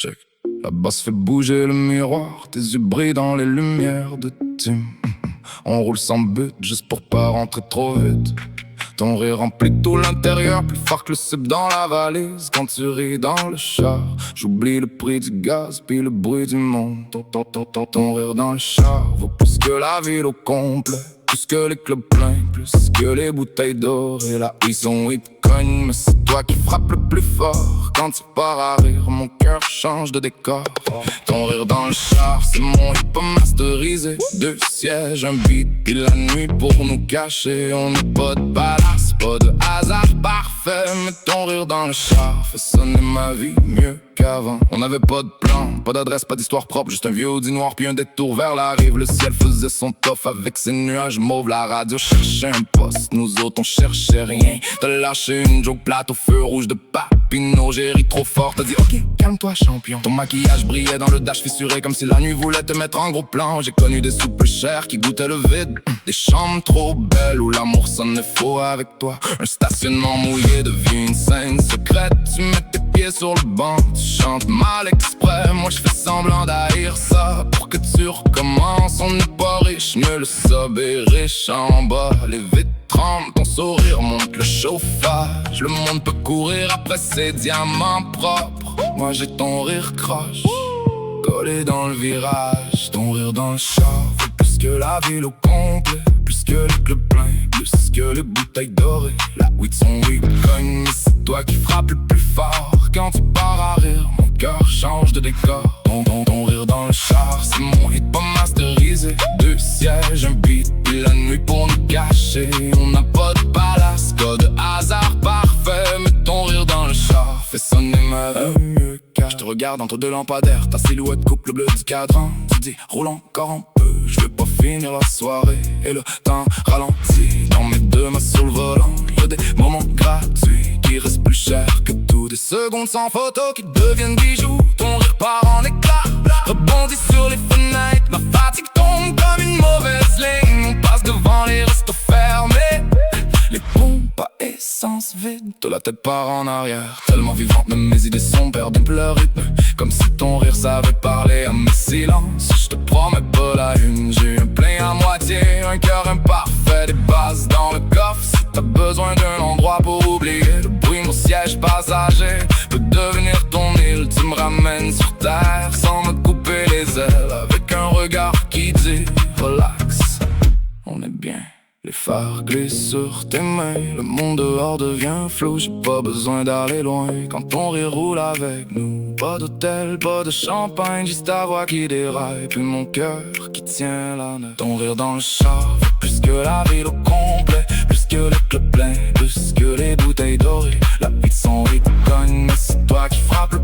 Check. La basse fait bouger le miroir, tes yeux brillent dans les lumières de Tim. On roule sans but, juste pour pas rentrer trop vite. Ton rire remplit tout l'intérieur, plus fort que le cible dans la valise. Quand tu ris dans le char, j'oublie le prix du gaz, puis le bruit du monde. Ton rire dans le char vaut plus que la ville au complet, plus que les clubs pleins, plus que les bouteilles d'or. Et là, ils te cognent, mais c'est toi qui frappes le plus fort. Quand tu pars à rire, mon cœur change de décor. Ton rire dans le char, c'est mon hip-hop masterisé. 2 sièges, un beat, puis la nuit pour nous cacher. On n'est pas de ballast, pas de hasard parfait. Mais ton rire dans le char fait sonner ma vie mieux qu'avant. On n'avait pas de plan, pas d'adresse, pas d'histoire propre. Juste un vieux Audi noir puis un détour vers la rive. Le ciel faisait son tof avec ses nuages mauves. La radio cherchait un poste, nous autres on cherchait rien. T'as lâché une joke plate au feu rouge de Papineau. J'ai ri trop fort, t'as dit ok, calme-toi champion. Ton maquillage brillait dans le dash fissuré comme si la nuit voulait te mettre en gros plan. J'ai connu des soupes plus chères qui goûtaient le vide, des chambres trop belles où l'amour sonnait faux avec toi. Un stationnement mouillé devient une scène secrète. Tu mets tes pieds sur le banc, tu chantes mal exprès. Moi je fais semblant d'haïr ça pour que tu recommences. On n'est pas riche mais le sub est riche en bas. Les vitres tremblent, ton sourire monte le chauffage. Le monde peut courir après ses diamants propres. Moi j'ai ton rire croche, collé dans le virage. Ton rire dans le char vaut plus que la ville au complet, plus que les clubs pleins, plus que les bouteilles dorées. La weed son weed cogne, mais c'est toi qui frappes le plus fort. Quand tu pars à rire, mon cœur change de décor. Ton rire dans le char, c'est mon hip-hop masterisé. 2 sièges, un beat, puis la nuit pour nous cacher. On n'a pas de ballast, pas de hasard parfait. Mais ton rire dans le char fait sonner ma vie mieux qu'à. Je te regarde entre 2 lampadaires, ta silhouette coupe le bleu du cadran. Tu dis, roule encore un peu, je veux pas finir la soirée. Et le temps ralentit dans mes 2 mains sur le volant. Y'a des moments gratuits qui restent plus chers que tout. Des secondes sans photo qui deviennent bijoux. Ton rire part en éclats, rebondit sur les fenêtres. Ma fatigue tombe comme une mauvaise ligne. On passe devant les restos fermés, les pompes à essence vides. Toi la tête part en arrière, tellement vivante, même mes idées sont perdues de leur rythme. Comme si ton rire savait parler à mes silences. Je te promets pas la une, j'ai un plein à moitié, un cœur imparfait, des bases dans le coffre. Si t'as besoin d'un endroit pour oublier le bruit, mon siège passager peut devenir ton île. Tu me ramènes sur terre sans me couper les ailes, avec un regard qui dit relax, on est bien. Les phares glissent sur tes mains, le monde dehors devient flou. J'ai pas besoin d'aller loin quand ton rire roule avec nous. Pas d'hôtel, pas de champagne, juste ta voix qui déraille, puis mon cœur qui tient la note. Ton rire dans le char fait plus que la ville au complet, plus que les clubs pleins, plus que les bouteilles dorées. La vie de son rythme cogne, mais c'est toi qui frappes le